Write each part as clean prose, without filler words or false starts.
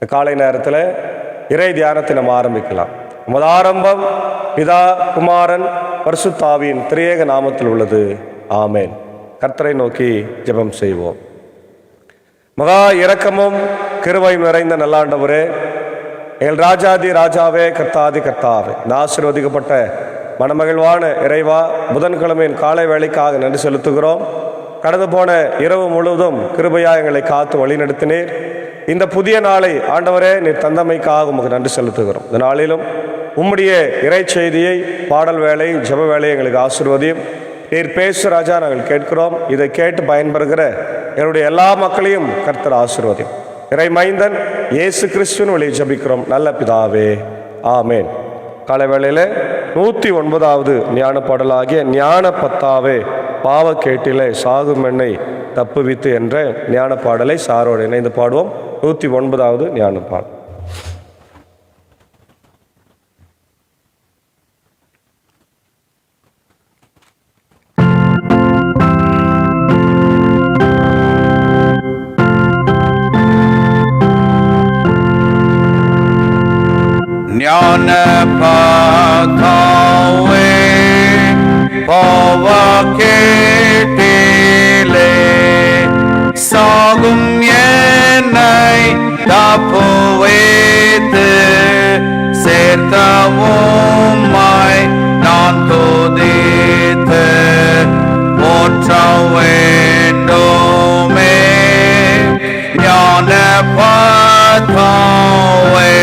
இந்த காலை நேரத்தில் இறை தியானத்தை நம்ம ஆரம்பிக்கலாம். நமது ஆரம்பம் பிதா, குமாரன், பரிசுத்த ஆவியின் திரியேக நாமத்தில் உள்ளது. ஆமேன். கர்த்தரை நோக்கி ஜெபம் செய்வோம். மகா இரக்கமும் கிருபையும் நிறைந்த நல்லாண்டவரே, எங்கள் ராஜாதி ராஜாவே, கர்த்தாதி கர்த்தாவே, இந்த ஆசீர்வதிக்கப்பட்ட மனமகிழ்வான இறைவா, புதன்கிழமையின் காலை வேளைக்காக நன்றி செலுத்துகிறோம். கடந்து போன இரவு முழுவதும் கிருபையாக எங்களை காத்து வழிநடத்தினீர். இந்த புதிய நாளை ஆண்டவரே நீர் தந்தமைக்காக உமக்கு நன்றி செலுத்துகிறோம். இந்த நாளிலும் உம்முடைய இறை செய்தியை, பாடல் வேலை, ஜெப வேலையை எங்களுக்கு ஆசீர்வதியும். நீர் பேசு ராஜா, நாங்கள் கேட்கிறோம். இதை கேட்டு பயன்பெறுகிற என்னுடைய எல்லா மக்களையும் கர்த்தர் ஆசீர்வதியும். இறை மைந்தன் இயேசு கிறிஸ்துவின் வழியை ஜெபிக்கிறோம் நல்ல பிதாவே, ஆமேன். காலை வேளையில் 109வது ஞான பாடலாகிய ஞான பத்தாவே பாவ கேட்டிலே சாகும் எண்ணை தப்புவித்து என்ற ஞான பாடலை சாரோடு இணைந்து பாடுவோம். 109வது ஞான பாடல். ஞான பத்தாவே பாவ கேட்டிலே சாகும் என்னை தப்புவித்து சேர்த்தவுமாய் நான் துதித்து போற்ற வேண்டுமே. ஞான பத்தாவே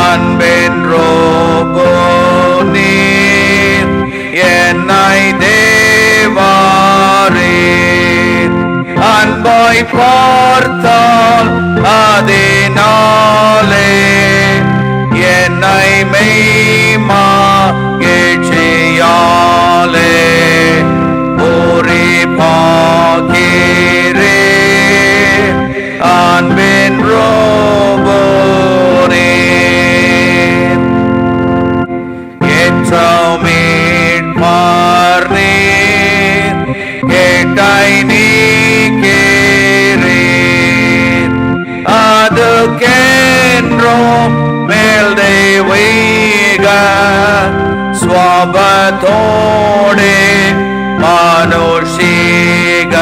அன்பின் ரோகோ நீர் என்னை தேவாரீர். அன்பாய் பார்த்தால் அதனாலே என்னை மெய்மா கேட்சியாலே பூரிப்பாகிறீர். அன்பின் ரோகோ கேட்டை நீக்கிறீர். அதுக்கென்றும் மேல் தெய்வீக ஸ்வபாவத்தோடே மனுஷீக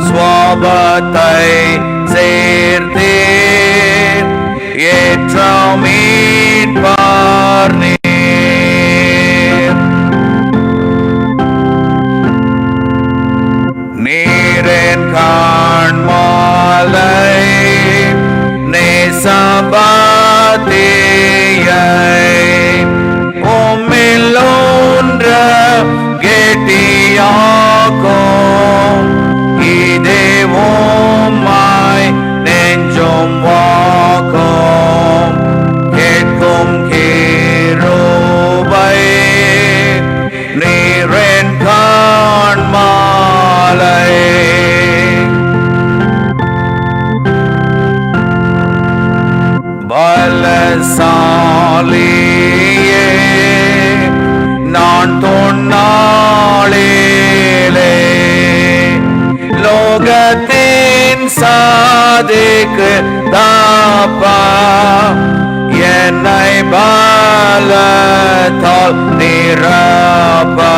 ஸ்வபாவத்தை சேர்த்தீர். ஏற்ற மீட்பார் நீர். நீரின் காண்மாலை நேசபதியை உம்மில் ஒன்ற கெட்டியாக்கும். இதே உம்மாய் நெஞ்சும் வாக்கும். கேட்கும் கிருபை நீரின் காண்மாலை. பலசாலியே நான் தொன்னாளிலே லோகத்தின் சாதிக்கு தாப்பா என்னை பலத்தால் நிரப்பா.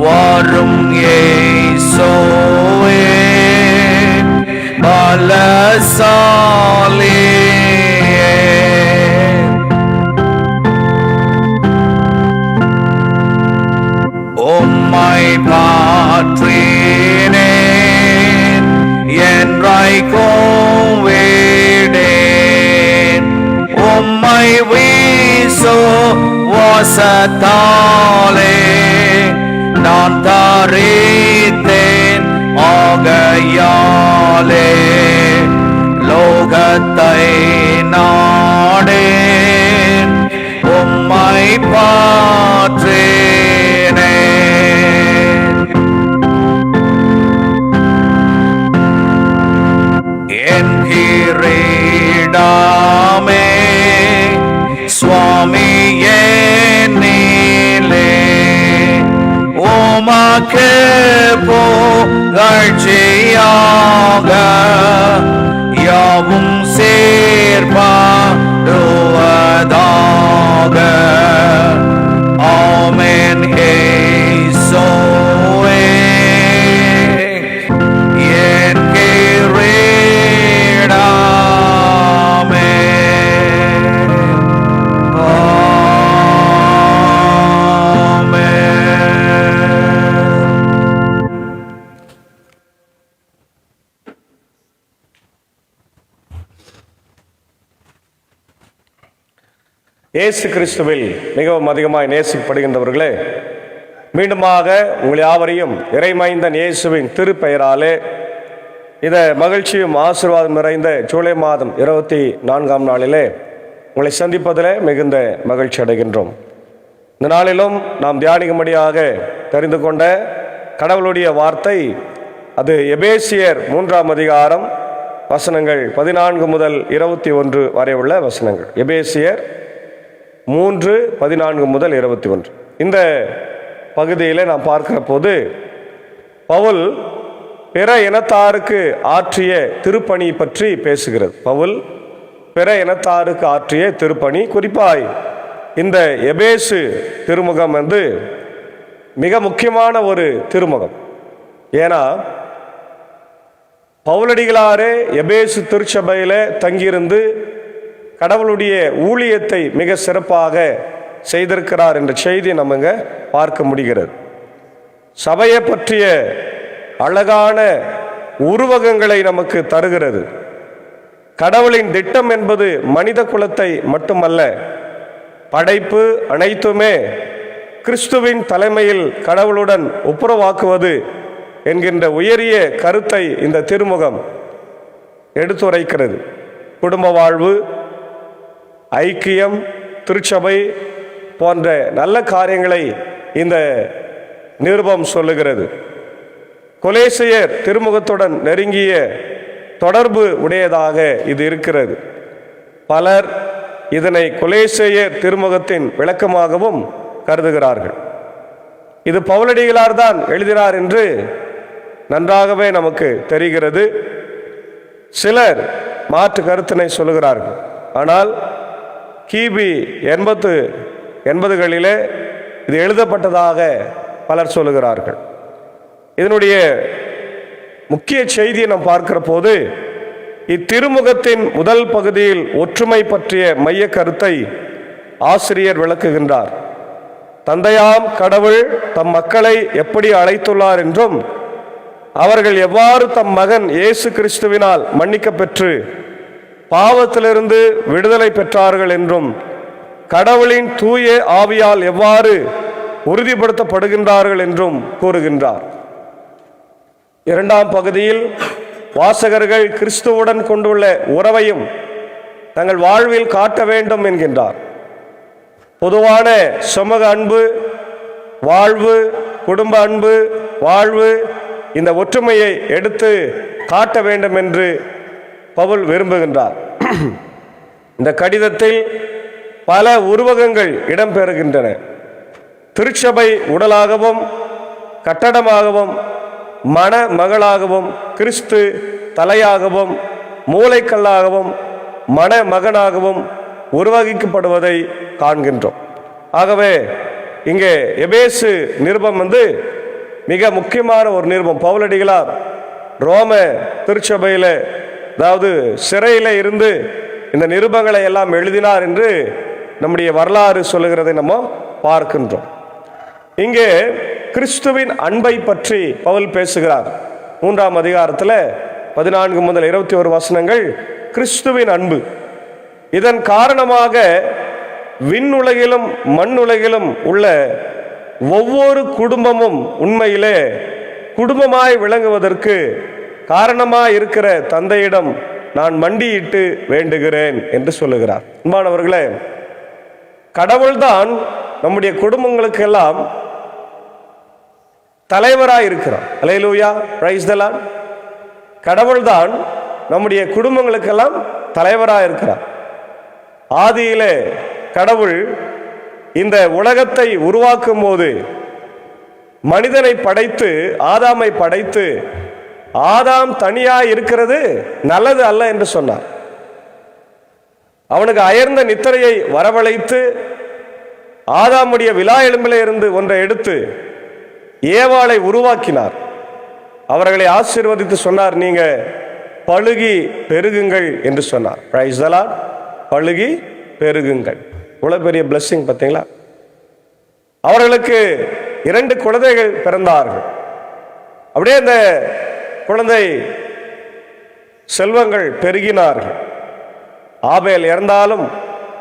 வரும் இயேசுவே பலசாலியே. உம்மை பாற்றினேன் என்றைக்கும் விடேன். உம்மை விசுவாசத்தாலே நான் தரித்தேன். ஆகையாலே லோகத்தை நாடேன். உம்மை பாற்றினேன். என் கிரீடமே சுவாமி என்னிலே உமக்கு புகழ்ச்சியாக இயேசு கிறிஸ்துவில் மிகவும் அதிகமாய் நேசிக்கப்படுகின்றவர்களே, மீண்டுமாக உங்கள் யாவரையும் இறைமைந்தன் இயேசுவின் திருப்பெயராலே இந்த மகிழ்ச்சியும் ஆசீர்வாதம் நிறைந்த ஜூலை மாதம் 24ஆம் நாளிலே உங்களை சந்திப்பதிலே மிகுந்த மகிழ்ச்சி அடைகின்றோம். இந்த நாளிலும் நாம் தியானிக்கும்படியாக தெரிந்து கொண்ட கடவுளுடைய வார்த்தை அது எபேசியர் 3ஆம் அதிகாரம் வசனங்கள் 14 முதல் 21 வரை உள்ள வசனங்கள். எபேசியர் 3:14 முதல் 21. இந்த பகுதியில் நாம் பார்க்கிற போது பவுல் பிற இனத்தாருக்கு ஆற்றிய திருப்பணி பற்றி பேசுகிறது. பவுல் பிற இனத்தாருக்கு ஆற்றிய திருப்பணி, குறிப்பாய் இந்த எபேசு திருமுகம் மிக முக்கியமான ஒரு திருமுகம். ஏன்னா பவுலடிகளாரே எபேசு திருச்சபையில் தங்கியிருந்து கடவுளுடைய ஊழியத்தை மிக சிறப்பாக செய்திருக்கிறார் என்ற செய்தி நம்ம பார்க்க முடிகிறது. சபையை பற்றிய அழகான உருவகங்களை நமக்கு தருகிறது. கடவுளின் திட்டம் என்பது மனித குலத்தை மட்டுமல்ல, படைப்பு அனைத்துமே கிறிஸ்துவின் தலைமையில் கடவுளுடன் ஒப்புரவாக்குவது என்கின்ற உயரிய கருத்தை இந்த திருமுகம் எடுத்துரைக்கிறது. குடும்ப வாழ்வு, ஐக்கியம், திருச்சபை போன்ற நல்ல காரியங்களை இந்த நிருபம் சொல்லுகிறது. கொலேசியர் திருமுகத்துடன் நெருங்கிய தொடர்பு உடையதாக இது இருக்கிறது. பலர் இதனை கொலேசியர் திருமுகத்தின் விளக்கமாகவும் கருதுகிறார்கள். இது பவுலடிகளார் தான் எழுதினார் என்று நன்றாகவே நமக்கு தெரிகிறது. சிலர் மாற்று கருத்தினை சொல்லுகிறார்கள். ஆனால் கிபி 80களிலே இது எழுதப்பட்டதாக பலர் சொல்லுகிறார்கள். இதனுடைய முக்கிய செய்தியை நாம் பார்க்கிற போது இத்திருமுகத்தின் முதல் பகுதியில் ஒற்றுமை பற்றிய மைய கருத்தை ஆசிரியர் விளக்குகின்றார். தந்தையாம் கடவுள் தம் மக்களை எப்படி அழைத்துள்ளார் என்றும், அவர்கள் எவ்வாறு தம் மகன் இயேசு கிறிஸ்துவினால் மன்னிக்க பெற்று பாவத்திலிருந்து விடுதலை பெற்றார்கள் என்றும், கடவுளின் தூய ஆவியால் எவ்வாறு உறுதிப்படுத்தப்படுகின்றார்கள் என்றும் கூறுகின்றார். 2ஆம் பகுதியில் வாசகர்கள் கிறிஸ்துவுடன் கொண்டுள்ள உறவையும் தங்கள் வாழ்வில் காட்ட வேண்டும் என்கின்றார். பொதுவான சமூக அன்பு, வாழ்வு, குடும்ப அன்பு, வாழ்வு, இந்த ஒற்றுமையை எடுத்து காட்ட வேண்டும் என்று பவுல் விரும்புகின்றார். இந்த கடிதத்தில் பல உருவகங்கள் இடம்பெறுகின்றன. திருச்சபை உடலாகவும் கட்டடமாகவும் மணமகளாகவும் கிறிஸ்து தலையாகவும் மூளைக்கல்லாகவும் மணமகனாகவும் உருவகிக்கப்படுவதை காண்கின்றோம். ஆகவே இங்கே எபேசு நிருபம் மிக முக்கியமான ஒரு நிருபம். பவுலடிகளார் ரோம திருச்சபையில், அதாவது சிறையில் இருந்து இந்த நிருபங்களை எல்லாம் எழுதினார் என்று நம்முடைய வரலாறு சொல்லுகிறதை நம்ம பார்க்கின்றோம். இங்கே கிறிஸ்துவின் அன்பை பற்றி பவுல் பேசுகிறார். 3ஆம் அதிகாரத்தில் 14 முதல் 21 வசனங்கள் கிறிஸ்துவின் அன்பு. இதன் காரணமாக விண்ணுலகிலும் மண்ணுலகிலும் உள்ள ஒவ்வொரு குடும்பமும் உண்மையிலே குடும்பமாய் விளங்குவதற்கு காரணமாய் இருக்கிற தந்தையிடம் நான் மண்டியிட்டு வேண்டுகிறேன் என்று சொல்லுகிறார். அன்பானவர்களே, கடவுள்தான் நம்முடைய குடும்பங்களுக்கெல்லாம் தலைவராய் இருக்கிறார். அல்லேலூயா, பிரைஸ் தி லார்ட். கடவுள்தான் நம்முடைய குடும்பங்களுக்கெல்லாம் தலைவராய் இருக்கிறார். ஆதியிலே கடவுள் இந்த உலகத்தை உருவாக்கும் போது மனிதனை படைத்து, ஆதாமை படைத்து, ஆதாம் தனியாய் இருக்கிறது நல்லது அல்ல என்று சொன்னார். அவனுக்கு அயர்ந்த நித்திரையை வரவழைத்து ஆதாமுடைய விலா எலும்பிலே இருந்து ஒன்றை எடுத்து ஏவாளை உருவாக்கினார். அவர்களை ஆசீர்வதித்து சொன்னார், நீங்க பழுகி பெருகுங்கள் என்று சொன்னார். Praise the lord. பழுகி பெருகுங்கள். இவ்வளவு பெரிய பிளெஸிங் பார்த்தீங்களா? அவர்களுக்கு 2 குழந்தைகள் பிறந்தார்கள். அப்படியே அந்த குழந்தை செல்வங்கள் பெருகினார்கள். ஆபேல் இறந்தாலும்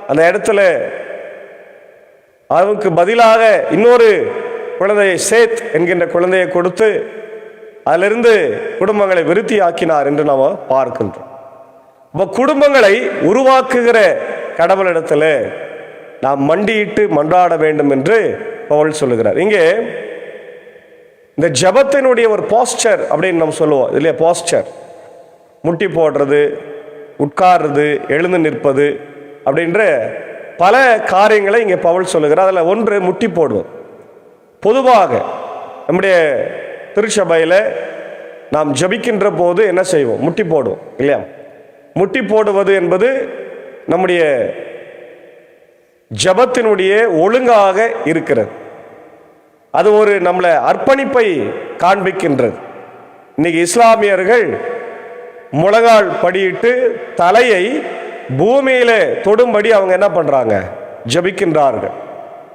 அந்த இடத்துல அவனுக்கு பதிலாக இன்னொரு குழந்தையை, சேத் என்கின்ற குழந்தையை கொடுத்து அதிலிருந்து குடும்பங்களை விருத்தி ஆக்கினார் என்று நாம் பார்க்கின்றோம். இப்போ குடும்பங்களை உருவாக்குகிற கடவுளிடத்தில் நாம் மண்டியிட்டு மன்றாட வேண்டும் என்று பவுல் சொல்லுகிறார். இங்கே இந்த ஜபத்தினுடைய ஒரு போஸ்டர் அப்படின்னு நம்ம சொல்லுவோம் இல்லையா? போஸ்டர், முட்டி போடுறது, உட்கார்றது, எழுந்து நிற்பது அப்படின்ற பல காரியங்களை இங்கே பவுல் சொல்லுகிறார். அதில் ஒன்று முட்டி போடுவது. பொதுவாக நம்முடைய திருச்சபையில் நாம் ஜபிக்கின்ற போது என்ன செய்வோம்? முட்டி போடுவோம் இல்லையா? முட்டி போடுவது என்பது நம்முடைய ஜபத்தினுடைய ஒழுங்காக இருக்கிறது. அது ஒரு நம்மளை அர்ப்பணிப்பை காண்பிக்கின்றது. இன்னைக்கு இஸ்லாமியர்கள் முழங்கால் படியிட்டு தலையை பூமியில தொடும்படி அவங்க என்ன பண்றாங்க? ஜபிக்கின்றார்கள்.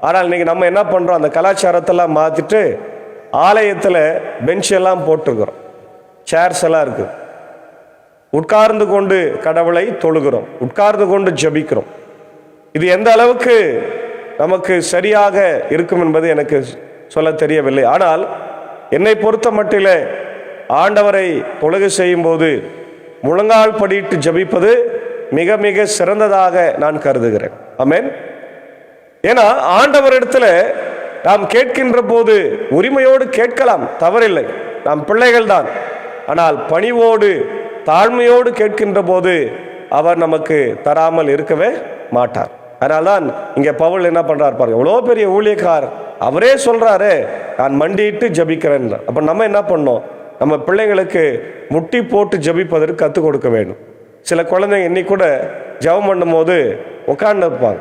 ஆனால் இன்னைக்கு நம்ம என்ன பண்றோம்? அந்த கலாச்சாரத்தெல்லாம் மாத்திட்டு ஆலயத்தில் பெஞ்ச் எல்லாம் போட்டிருக்கிறோம், சேர்ஸ் எல்லாம் இருக்கு. உட்கார்ந்து கொண்டு கடவுளை தொழுகிறோம், உட்கார்ந்து கொண்டு ஜபிக்கிறோம். இது எந்த அளவுக்கு நமக்கு சரியாக இருக்கும் என்பது எனக்கு சொல்ல தெரியவில்லை. ஆனால் என்னை பொறுத்த மட்டிலே ஆண்டவரை தொழுகை செய்யும் போது முழங்கால் படியிட்டு ஜபிப்பது மிக மிக சிறந்ததாக நான் கருதுகிறேன். ஆமென். ஏன்னா ஆண்டவரிடத்துல நாம் கேட்கின்ற போது உரிமையோடு கேட்கலாம், தவறில்லை, நாம் பிள்ளைகள் தான். ஆனால் பணிவோடு தாழ்மையோடு கேட்கின்ற போது அவர் நமக்கு தராமல் இருக்கவே மாட்டார். அதனால்தான் இங்க பவுல் என்ன பண்றார் பாருங்க, எவ்வளோ பெரிய ஊழியக்கார், அவரே சொல்றாரு நான் மண்டிட்டு ஜபிக்கிறேன். அப்ப நம்ம என்ன பண்ணோம்? நம்ம பிள்ளைங்களுக்கு முட்டி போட்டு ஜபிப்பதற்கு கற்றுக் கொடுக்க வேண்டும். சில குழந்தைங்க இன்னைக்கு கூட ஜபம் பண்ணும் போது உட்கார்ந்து இருப்பாங்க,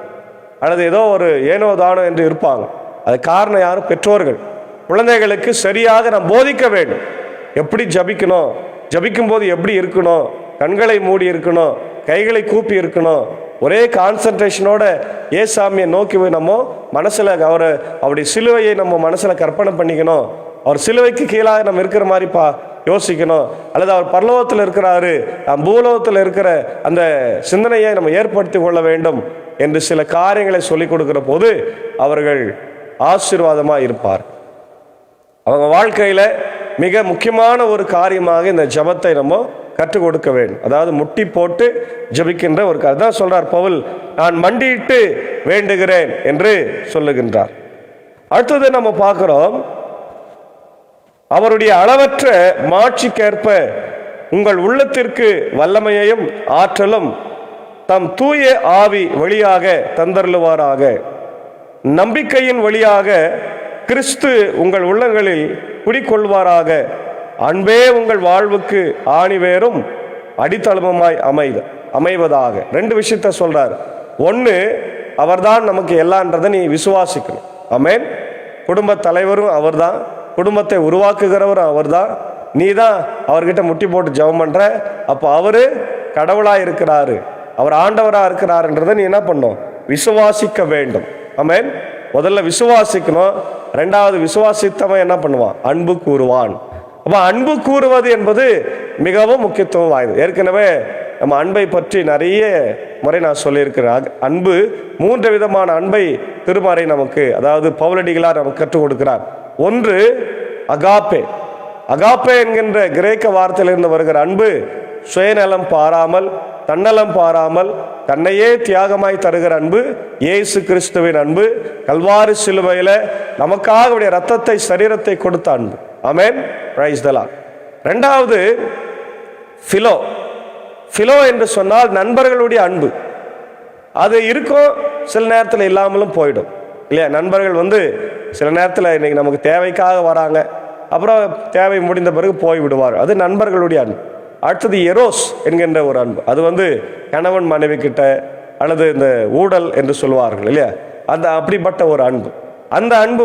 அல்லது ஏதோ ஒரு ஏனோ தானோ என்று இருப்பாங்க. அது காரணம் யாரும்? பெற்றோர்கள். குழந்தைகளுக்கு சரியாக நாம் போதிக்க வேண்டும். எப்படி ஜபிக்கணும், ஜபிக்கும் போது எப்படி இருக்கணும், கண்களை மூடி இருக்கணும், கைகளை கூப்பி இருக்கணும், ஒரே கான்சன்ட்ரேஷனோட ஏசாமியை நோக்கி நம்ம மனசில் அவருடைய சிலுவையை நம்ம மனசில் கற்பனை பண்ணிக்கணும். அவர் சிலுவைக்கு கீழாக நம்ம இருக்கிற மாதிரி யோசிக்கணும். அல்லது அவர் பரலோகத்தில் இருக்கிறாரு, பூலோகத்தில் இருக்கிற அந்த சிந்தனையை நம்ம ஏற்படுத்தி கொள்ள வேண்டும் என்று சில காரியங்களை சொல்லிக் கொடுக்கிற போது அவர்கள் ஆசீர்வாதமாக இருப்பார். அவங்க வாழ்க்கையில் மிக முக்கியமான ஒரு காரியமாக இந்த ஜபத்தை நம்ம கற்றுக் கொடுக்க வேண்டும். அதாவது முட்டி போட்டு ஜபிக்கின்ற ஒரு தான் சொல்றார் பவுல், நான் மண்டியிட்டு வேண்டுகிறேன் என்று சொல்லுகின்றார். அடுத்தது நம்ம பார்க்கிறோம், அவருடைய அளவற்ற மாட்சிக்கேற்ப உங்கள் உள்ளத்திற்கு வல்லமையையும் ஆற்றலும் தம் தூய ஆவி வழியாக தந்தருளுவாராக. நம்பிக்கையின் வழியாக கிறிஸ்து உங்கள் உள்ளங்களில் குடிக்கொள்வாராக. அன்பே உங்கள் வாழ்வுக்கு ஆணிவேரும் அடித்தளமுமாய் அமைவதாக. ரெண்டு விஷயத்த சொல்றார். ஒன்று, அவர்தான் நமக்கு எல்லான்றதை நீ விசுவாசிக்கணும். ஆமென். குடும்ப தலைவரும் அவர்தான், குடும்பத்தை உருவாக்குகிறவரும் அவர்தான். நீ தான் அவர்கிட்ட முட்டி போட்டு ஜெபம் பண்ற. அப்போ அவரு கடவுளா இருக்கிறாரு, அவர் ஆண்டவரா இருக்கிறாருன்றதை நீ என்ன பண்ணும்? விசுவாசிக்க வேண்டும். ஆமென். முதல்ல விசுவாசிக்கணும். ரெண்டாவது, விசுவாசித்தவன் என்ன பண்ணுவான்? அன்பு கூறுவான். அப்போ அன்பு கூறுவது என்பது மிகவும் முக்கியத்துவம் வாய்ந்தது. ஏற்கனவே நம்ம அன்பை பற்றி நிறைய முறை நான் சொல்லியிருக்கிறேன். அன்பு 3 விதமான அன்பை திருமறை நமக்கு, அதாவது பவுலடிகளார் நமக்கு கற்றுக் கொடுக்கிறார். ஒன்று அகாப்பே. அகாப்பே என்கின்ற கிரேக்க வார்த்தையிலிருந்து வருகிற அன்பு சுயநலம் பாராமல், தன்னலம் பாராமல், தன்னையே தியாகமாய் தருகிற அன்பு. இயேசு கிறிஸ்துவின் அன்பு, கல்வாரி சிலுவையில நமக்காக அவருடைய ரத்தத்தை, சரீரத்தை கொடுத்த அன்பு. ஆமென். Praise the lord. ரெண்டாவது ஃபிலோ. ஃபிலோ என்று சொன்னால் நண்பர்களுடைய அன்பு. அது இருக்கும், சில நேரத்தில் இல்லாமலும் போயிடும் இல்லையா? நண்பர்கள் சில நேரத்தில் இன்னைக்கு நமக்கு தேவைக்காக வராங்க, அப்புறம் தேவை முடிந்த பிறகு போய் விடுவார். அது நண்பர்களுடைய அன்பு. அடுத்தது எரோஸ் என்கின்ற ஒரு அன்பு. அது கணவன் மனைவி கிட்ட, அல்லது இந்த ஊடல் என்று சொல்லுவார்கள் இல்லையா, அந்த அப்படிப்பட்ட ஒரு அன்பு. அந்த அன்பு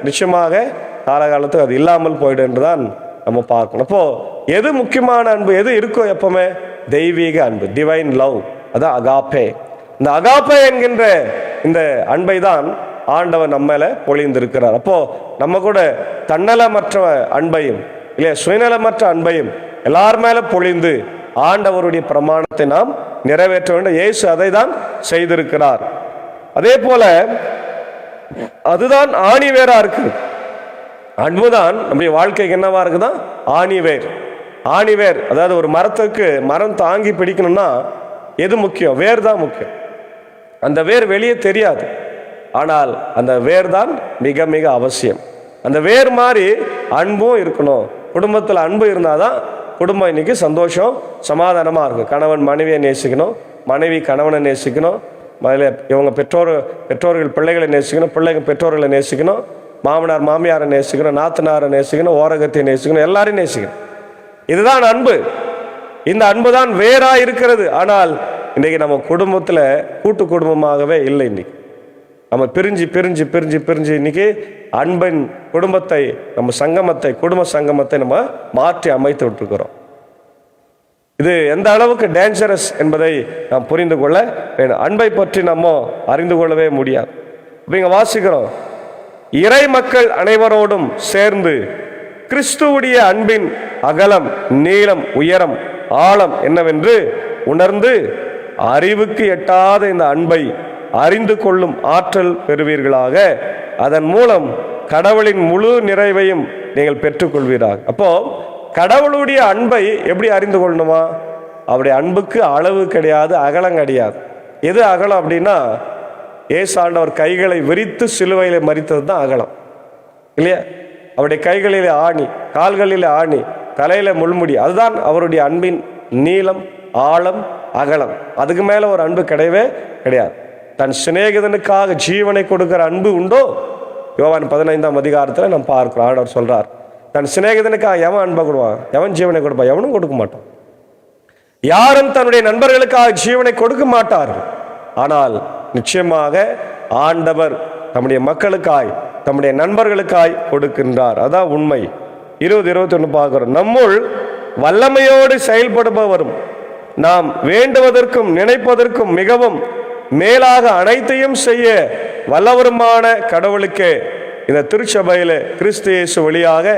நிச்சயமாக காலகாலத்துக்கு அது இல்லாமல் போயிடும் என்று தான் நம்ம பார்க்கணும். அப்போ எது முக்கியமான அன்பு, எது இருக்கோ எப்பவுமே? தெய்வீக அன்பு, டிவைன் லவ். அதான் அகாப்பே. இந்த அகாப்பே என்கின்ற இந்த அன்பை தான் ஆண்டவர் நம்ம மேல பொழிந்திருக்கிறார். அப்போ நம்ம கூட தன்னலமற்ற அன்பையும் இல்லையா, சுயநலமற்ற அன்பையும் எல்லார் மேல பொழிந்து ஆண்டவருடைய பிரமாணத்தை நாம் நிறைவேற்ற வேண்டும். இயேசு அதை தான் செய்திருக்கிறார். அதே போல அதுதான் ஆணி வேரா இருக்குது. அன்புதான் நம்முடைய வாழ்க்கைக்கு என்னவா இருக்குதான்? ஆணிவேர். ஆணிவேர், அதாவது ஒரு மரத்துக்கு மரம் தாங்கி பிடிக்கணும்னா எது முக்கியம்? வேர் தான் முக்கியம். அந்த வேர் வெளியே தெரியாது, ஆனால் அந்த வேர் தான் மிக மிக அவசியம். அந்த வேர் மாதிரி அன்பும் இருக்கணும். குடும்பத்தில் அன்பு இருந்தாதான் குடும்பம் இன்னைக்கு சந்தோஷம் சமாதானமாக இருக்கும். கணவன் மனைவியை நேசிக்கணும், மனைவி கணவனை நேசிக்கணும், இவங்க பெற்றோர்கள் பிள்ளைகளை நேசிக்கணும், பிள்ளைங்க பெற்றோர்களை நேசிக்கணும், மாமனார் மாமியாரை நேசிக்கணும், நாத்தனாரை நேசிக்கணும், ஓரகத்தை நேசிக்கணும், எல்லாரையும் நேசிக்கணும். இதுதான் அன்பு. இந்த அன்பு தான் வேறா இருக்கிறது. ஆனால் இன்றைக்கு நம்ம குடும்பத்தில் கூட்டு குடும்பமாகவே இல்லை. இன்னைக்கு நம்ம பிரிஞ்சு பிரிஞ்சு பிரிஞ்சு பிரிஞ்சு இன்னைக்கு அன்பின் குடும்பத்தை, நம்ம சங்கமத்தை, குடும்ப சங்கமத்தை நம்ம மாற்றி அமைத்து விட்டுருக்கிறோம். இது எந்த அளவுக்கு டேஞ்சரஸ் என்பதை நாம் புரிந்து கொள்ள வேண்டும். அன்பை பற்றி நம்ம அறிந்து கொள்ளவே முடியாது. இங்க வாசிக்கிறோம், இறை மக்கள் அனைவரோடும் சேர்ந்து கிறிஸ்துவுடைய அன்பின் அகலம், நீளம், உயரம், ஆழம் என்னவென்று உணர்ந்து அறிவுக்கு எட்டாத இந்த அன்பை அறிந்து கொள்ளும் ஆற்றல் பெறுவீர்களாக. அதன் மூலம் கடவுளின் முழு நிறைவையும் நீங்கள் பெற்றுக்கொள்வீராக. அப்போ கடவுளுடைய அன்பை எப்படி அறிந்து கொள்ளணுமா? அவருடைய அன்புக்கு அளவு கிடையாது, அகலம் கிடையாது. எது அகலம் அப்படின்னா, இயேசு ஆண்டவர் கைகளை விரித்து சிலுவையில் மரித்தது தான் அகலம், இல்லையா? அவருடைய கைகளிலே ஆணி, கால்களிலே ஆணி, தலையில முள்முடி, அதுதான் அவருடைய அன்பின் நீளம், ஆழம், அகலம். அதுக்கு மேல ஒரு அன்பு கிடையவே கிடையாது. தன் சிநேகிதனுக்காக ஜீவனை கொடுக்கிற அன்பு உண்டோ? யோவான் 15ஆம் அதிகாரத்தில் நாம் பார்க்கிறோம். ஆண்டவர் சொல்றார், தன் சிநேகிதனுக்காக எவன் அன்பை கொடுவான்? எவன் ஜீவனை கொடுப்பான்? எவனும் கொடுக்க மாட்டான். யாரும் தன்னுடைய நண்பர்களுக்காக ஜீவனை கொடுக்க மாட்டார்கள். ஆனால் நிச்சயமாக ஆண்டவர் தம்முடைய மக்களுக்காய், தம்முடைய நண்பர்களுக்காய் கொடுக்கின்றார். அதான் உண்மை. 20-21 பார்க்கிறோம். நம்முள் வல்லமையோடு செயல்படுபவரும் நாம் வேண்டுவதற்கும் நினைப்பதற்கும் மிகவும் மேலாக அனைத்தையும் செய்ய வல்லவருமான கடவுளுக்கே இந்த திருச்சபையில கிறிஸ்து இயேசு வழியாக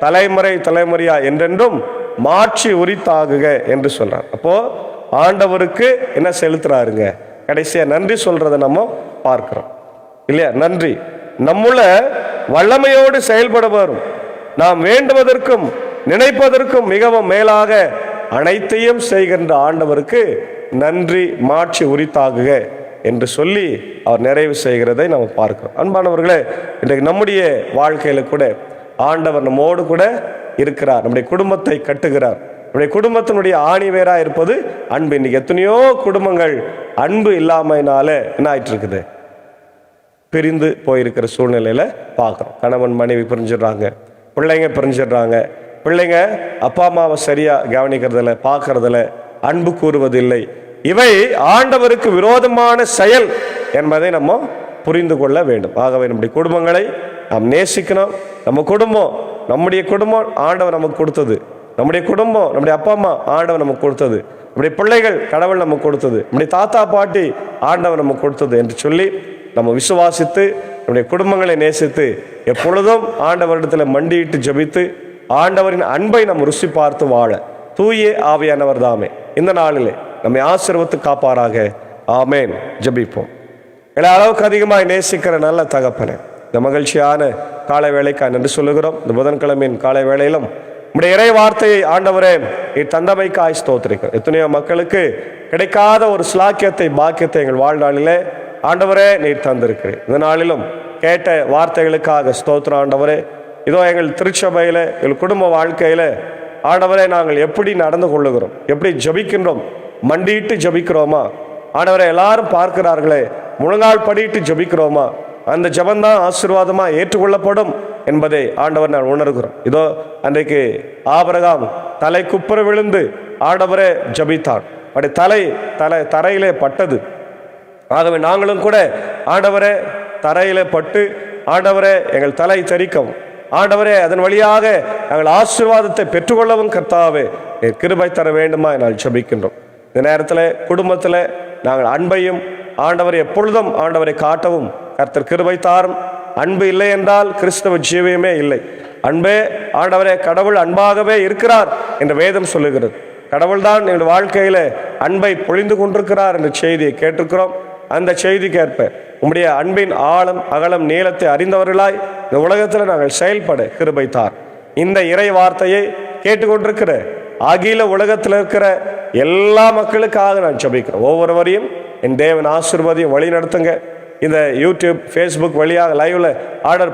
தலைமுறை தலைமுறையா என்றென்றும் மாற்றி உரித்தாகுக என்று சொல்றார். அப்போ ஆண்டவருக்கு என்ன செலுத்துறாருங்க? கடைசியா நன்றி சொல்றதை நம்ம பார்க்கிறோம், இல்லையா? நன்றி. நம்முள்ள வல்லமையோடு செயல்படுவரும் நாம் வேண்டுவதற்கும் நினைப்பதற்கும் மிகவும் மேலாக அனைத்தையும் செய்கின்ற ஆண்டவருக்கு நன்றி மாற்றி உரித்தாகுக என்று சொல்லி அவர் நிறைவு செய்கிறதை நம்ம பார்க்கிறோம். அன்பானவர்களே, இன்றைக்கு நம்முடைய வாழ்க்கையில கூட ஆண்டவர் நம்மோடு கூட இருக்கிறார். நம்முடைய குடும்பத்தை கட்டுகிறார். நம்முடைய குடும்பத்தினுடைய ஆணிவேரா இருப்பது அன்பு. இன்னைக்கு எத்தனையோ குடும்பங்கள் அன்பு இல்லாமையினால என்ன ஆயிட்டு இருக்குது? பிரிந்து போயிருக்கிற சூழ்நிலையில பார்க்கிறோம். கணவன் மனைவி பிரிஞ்சிடுறாங்க, பிள்ளைங்க பிரிஞ்சிடுறாங்க, பிள்ளைங்க அப்பா அம்மாவை சரியா கவனிக்கிறதில்ல, பார்க்கறதில்ல, அன்பு கூறுவதில்லை. இவை ஆண்டவருக்கு விரோதமான செயல் என்பதை நம்ம புரிந்து கொள்ள வேண்டும். ஆகவே நம்முடைய குடும்பங்களை நாம் நேசிக்கணும். நம்ம குடும்பம், நம்முடைய குடும்பம் ஆண்டவர் நமக்கு கொடுத்தது. நம்முடைய குடும்பம், நம்முடைய அப்பா அம்மா ஆண்டவர் நமக்கு கொடுத்தது. நம்முடைய பிள்ளைகள் கடவுள் நமக்கு கொடுத்தது. நம்முடைய தாத்தா பாட்டி ஆண்டவர் நமக்கு கொடுத்தது என்று சொல்லி நம்ம விசுவாசித்து நம்முடைய குடும்பங்களை நேசித்து எப்பொழுதும் ஆண்டவரிடத்தில் மண்டியிட்டு ஜபித்து ஆண்டவரின் அன்பை நம்ம ருசி பார்த்து வாழ தூய ஆவியானவர் தாமே இந்த நாளிலே நம்மை ஆசீர்வதித்து காப்பாராக. ஆமேன். ஜபிப்போம். எல்லா அளவுக்கு அதிகமாக நேசிக்கிற நல்ல தகப்பனே, இந்த மகிழ்ச்சியான காலை வேளைக்காக நன்றி சொல்லுகிறோம். இந்த புதன்கிழமையின் காலை வேளையிலும் உம்முடைய இறை வார்த்தையை ஆண்டவரே தந்தமைக்காய் ஸ்தோத்திரிக்கிறோம். எத்தனையோ மக்களுக்கு கிடைக்காத ஒரு ஸ்லாக்கியத்தை, பாக்கியத்தை எங்கள் வாழ்நாளிலே ஆண்டவரே நீர் தந்திருக்கிறேன். இந்த நாளிலும் கேட்ட வார்த்தைகளுக்காக ஸ்தோத்திரம் ஆண்டவரே. இதோ எங்கள் திருச்சபையில, எங்கள் குடும்ப வாழ்க்கையில ஆண்டவரே நாங்கள் எப்படி நடந்து கொள்ளுகிறோம், எப்படி ஜபிக்கின்றோம், மண்டிட்டு ஜபிக்கிறோமா ஆண்டவரை? எல்லாரும் பார்க்கிறார்களே, முழங்கால் படிட்டு ஜபிக்கிறோமா? அந்த ஜபந்தான் ஆசீர்வாதமா ஏற்றுக்கொள்ளப்படும் என்பதை ஆண்டவர் நான் உணர்கிறோம். இதோ அன்றைக்கு ஆபிரகாம் தலை குப்புற விழுந்து ஆண்டவரே ஜபித்தான். அப்படி தரையிலே பட்டது. ஆகவே நாங்களும் கூட ஆண்டவரே தரையிலே பட்டு ஆண்டவரே எங்கள் தலை தரிக்கவும் ஆண்டவரே அதன் வழியாக நாங்கள் ஆசீர்வாதத்தை பெற்றுக்கொள்ளவும் கர்த்தாவே கிருபை தர வேண்டுமா நான் ஜபிக்கின்றோம். இந்த நேரத்தில் குடும்பத்தில் நாங்கள் அன்பையும் ஆண்டவரை எப்பொழுதும் ஆண்டவரை காட்டவும் கர்த்தர் கிருபை தாரும். அன்பு இல்லை என்றால் கிறிஸ்தவ ஜீவியமே இல்லை. அன்பே ஆண்டவரே, கடவுள் அன்பாகவே இருக்கிறார் என்று வேதம் சொல்லுகிறது. கடவுள்தான் எங்கள் வாழ்க்கையில அன்பை பொழிந்து கொண்டிருக்கிறார் என்ற செய்தியை கேட்டிருக்கிறோம். அந்த செய்திக்கேற்ப உம்முடைய அன்பின் ஆழம் அகலம் நீளத்தை அறிந்தவர்களாய் இந்த உலகத்தில் நாங்கள் செயல்பட கிருபை தார். இந்த இறை வார்த்தையை கேட்டுக்கொண்டிருக்கிற அகில உலகத்தில் இருக்கிற எல்லா மக்களுக்காக நான் ஜெபிக்கிறேன். ஒவ்வொருவரையும் என் தேவன் ஆசீர்வதியும் வழி நடத்துங்க. இந்த யூடியூப் ஃபேஸ்புக் வழியாக லைவ்ல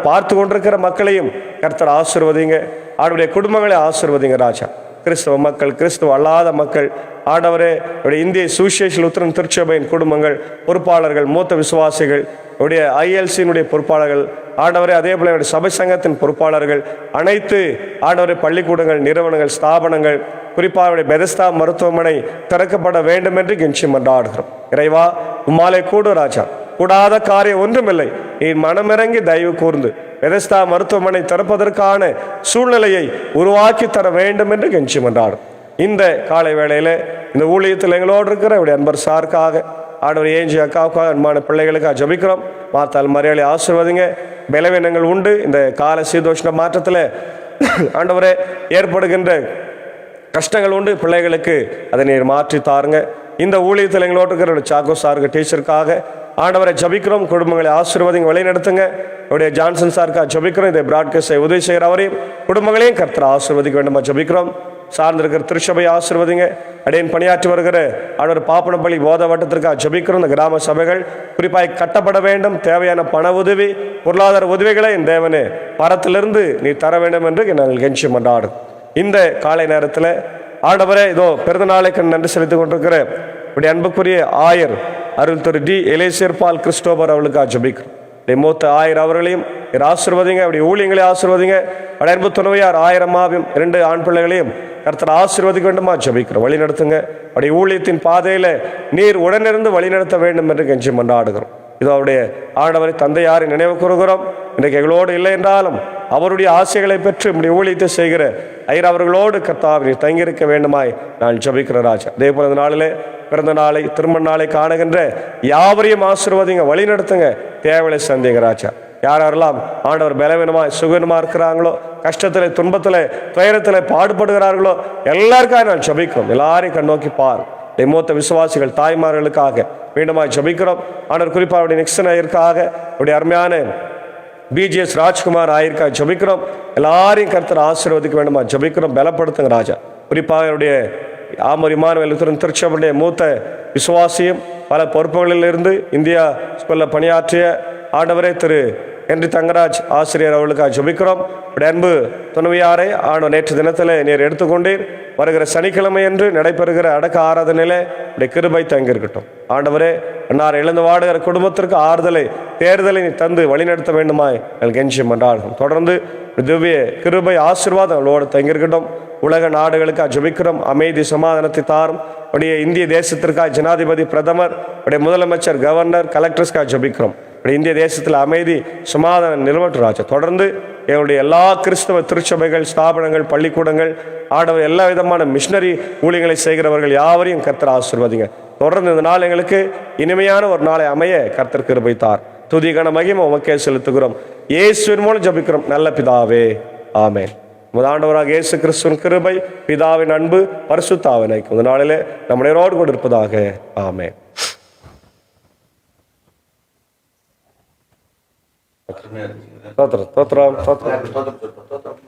பார்த்து கொண்டிருக்கிற மக்களையும் கர்த்தர் ஆசீர்வதிங்க. அவருடைய குடும்பங்களை ஆசீர்வதிங்க ராஜா. கிறிஸ்தவ மக்கள், கிறிஸ்தவ அல்லாத மக்கள், ஆண்டவரே இந்திய சுவிசேஷ லுத்தரன் திருச்சபையின் குடும்பங்கள், பொறுப்பாளர்கள், மூத்த விசுவாசிகள், ILC பொறுப்பாளர்கள், ஆண்டவரே அதே போல சபை சங்கத்தின் பொறுப்பாளர்கள், அனைத்து ஆண்டவரே பள்ளிக்கூடங்கள், நிறுவனங்கள், ஸ்தாபனங்கள், குறிப்பாக பெதஸ்தா மருத்துவமனை திறக்கப்பட வேண்டும் என்று கெஞ்சி மன்றாடுகிறோம். இறைவா உம்மாலே கூடு ராஜா, கூடாத காரியம் ஒன்றுமில்லை. நீ மனமிறங்கி தயவு கூர்ந்து பெதஸ்தா மருத்துவமனை திறப்பதற்கான சூழ்நிலையை உருவாக்கி தர வேண்டும் என்று கெஞ்சி மன்றாடும். இந்த காலை வேளையில இந்த ஊழியத்தில் எங்களோடு இருக்கிற அன்பர் சாருக்காக, ஆண்டவர் ஏஞ்சி அக்காவுக்காக, அன்பான பிள்ளைகளுக்காக ஜெபிக்கிறோம். மாத்தால் மரியாதை ஆசீர்வதிங்க. பலவீனங்கள் உண்டு. இந்த கால சீதோஷ்ண மாற்றத்தில் ஆண்டவரே ஏற்படுகின்ற கஷ்டங்கள் உண்டு. பிள்ளைகளுக்கு அதை நீர் மாற்றி தாருங்க. இந்த ஊழியத்தில் எங்களோடு இருக்கிற சாக்கோ சாருக்கு டீச்சருக்காக ஆண்டவரை ஜபிக்கிறோம். குடும்பங்களை ஆசீர்வதிங்க, வழி நடத்துங்க. ஜான்சன் சாருக்காக ஜபிக்கிறோம். இதை பிராட்காஸ்டை உதவி செய்கிற அவரையும் குடும்பங்களையும் கர்த்தர் ஆசீர்வதிக்க வேண்டுமா ஜபிக்கிறோம். சார்ந்திருக்கிற திருச்சபை ஆசீர்வதிங்க. அடையன் பணியாற்றி வருகிற ஆண்டவர் பாப்பனப்பள்ளி போத வட்டத்திற்காக ஜபிக்கிறோம். இந்த கிராம சபைகள் குறிப்பாக கட்டப்பட வேண்டும். தேவையான பண உதவி, பொருளாதார உதவிகளை என் தேவனே பரத்திலிருந்து நீ தர வேண்டும் என்று நாங்கள் கெஞ்சி மன்றாடும். இந்த காலை நேரத்தில் ஆண்டவரே இதோ பிறந்த நாளைக்கு நன்றி செலுத்திக் கொண்டிருக்கிற அன்புக்குரிய ஆயர் அருள் திரு டி எலேசியர் பால் கிறிஸ்டோபர் அவர்களுக்காக ஜபிக்கிறோம். மூத்த ஆயர் அவர்களையும் ஆசீர்வதிங்க. ஊழியங்களை ஆசீர்வதிங்க. அன்பு துணைவியார் ஆயிரமாவையும் 2 ஆண் பிள்ளைகளையும் கர்த்தர் ஆசீர்வதிக்க வேண்டுமா ஜபிக்கிறோம். வழி நடத்துங்க. ஊழியத்தின் பாதையில நீர் உடனிருந்து வழி நடத்த வேண்டும் என்று கெஞ்சி மன்றாடுகிறோம். இதோ அவருடைய ஆண்டவரை தந்தையாரை நினைவு கூறுகிறோம். இன்றைக்கு எங்களோடு இல்லை என்றாலும் அவருடைய ஆசைகளை பெற்று நம்முடைய ஊழியத்தை செய்கிற ஐயர் அவர்களோடு கர்த்தாவை தங்கியிருக்க வேண்டுமாய் நான் ஜபிக்கிற ராஜா. அதே போல இந்த நாளிலே பிறந்த நாளை, திருமண நாளை காணுகின்ற யாவரையும் ஆசீர்வதிங்க, வழி நடத்துங்க, தேவையை சந்திங்க ராஜா. யாரெல்லாம் ஆண்டவர் பலவீனமாய் சுகனமா இருக்கிறாங்களோ, கஷ்டத்தில், துன்பத்தில், துயரத்தில் பாடுபடுகிறார்களோ எல்லாருக்காக நான் ஜபிக்கிறோம். எல்லாரையும் கண்ணோக்கி பார். மூத்த விசுவாசிகள் தாய்மார்களுக்காக மீண்டுமாய் ஜபிக்கிறோம். ஆண்டவர் குறிப்பாக அவருடைய நிக்சன் ஐயருக்காக, அவருடைய அருமையான BGS ராஜ்குமார் ஆயிருக்காக ஜபிக்கிறோம். எல்லாரையும் கர்த்தர் ஆசீர்வதிக்க வேண்டுமா ஜபிக்கிறோம். பலப்படுத்துங்க ராஜா. குறிப்பாக அவருடைய ஆமர் இமானுவேல் திருச்சபையுடைய மூத்த விசுவாசியும் பல பொறுப்புகளில் இருந்து இந்தியா ஸ்கூலில் பணியாற்றிய ஆண்டவரே திரு ஹென்றி தங்கராஜ் ஆசிரியர் அவர்களுக்காக ஜபிக்கிறோம். அன்பு துணைவியாரை ஆண்டவர் நேற்று தினத்தில் நீர் எடுத்துக்கொண்டீர். வருகிற சனிக்கிழமை என்று நடைபெறுகிற அடக்க ஆராதனையிலே கிருபை தங்கியிருக்கட்டும். ஆண்டவரே அன்னார் இழந்து வாடுகிற குடும்பத்திற்கு ஆறுதலை, தேர்தலை நீ தந்து வழிநடத்த வேண்டுமாய் கெஞ்சி மன்றாடுகிறோம். தொடர்ந்து திவ்ய கிருபை ஆசீர்வாதம் அவளோடு தங்கியிருக்கட்டும். உலக நாடுகளுக்காக ஜெபிக்கிறோம். அமைதி சமாதானத்தை தாரும். இந்திய தேசத்திற்காக ஜனாதிபதி, பிரதமர், முதலமைச்சர், கவர்னர், கலெக்டர்ஸ்க்காக ஜெபிக்கிறோம். இந்திய தேசத்தில் அமைதி சமாதானம் நிலவட்டும் ராஜா. தொடர்ந்து எங்களுடைய எல்லா கிறிஸ்தவ திருச்சபைகள், ஸ்தாபனங்கள், பள்ளிக்கூடங்கள், ஆண்டவர் எல்லா விதமான மிஷினரி ஊழியங்களை செய்கிறவர்கள் யாவரையும் கர்த்தர் ஆசீர்வதிங்க. தொடர்ந்து இந்த நாள் எங்களுக்கு இனிமையான ஒரு நாளை அமைய கர்த்தர் கிருபை தார். துதி கன மகிமை உமக்கே செலுத்துகிறோம். இயேசுவின் மூலம் ஜெபிக்கிறோம் நல்ல பிதாவே, ஆமென். ஆண்டவராக இயேசு கிறிஸ்துவின் கிருபை, பிதாவின் அன்பு, பரிசுத்த ஆவியின் ஐக்கியம் இந்த நாளிலே நம்முடைய ரோடு கூட இருப்பதாக. ஆமென். ஸ்தோத்திரம், ஸ்தோத்திரம், ஸ்தோத்திரம்.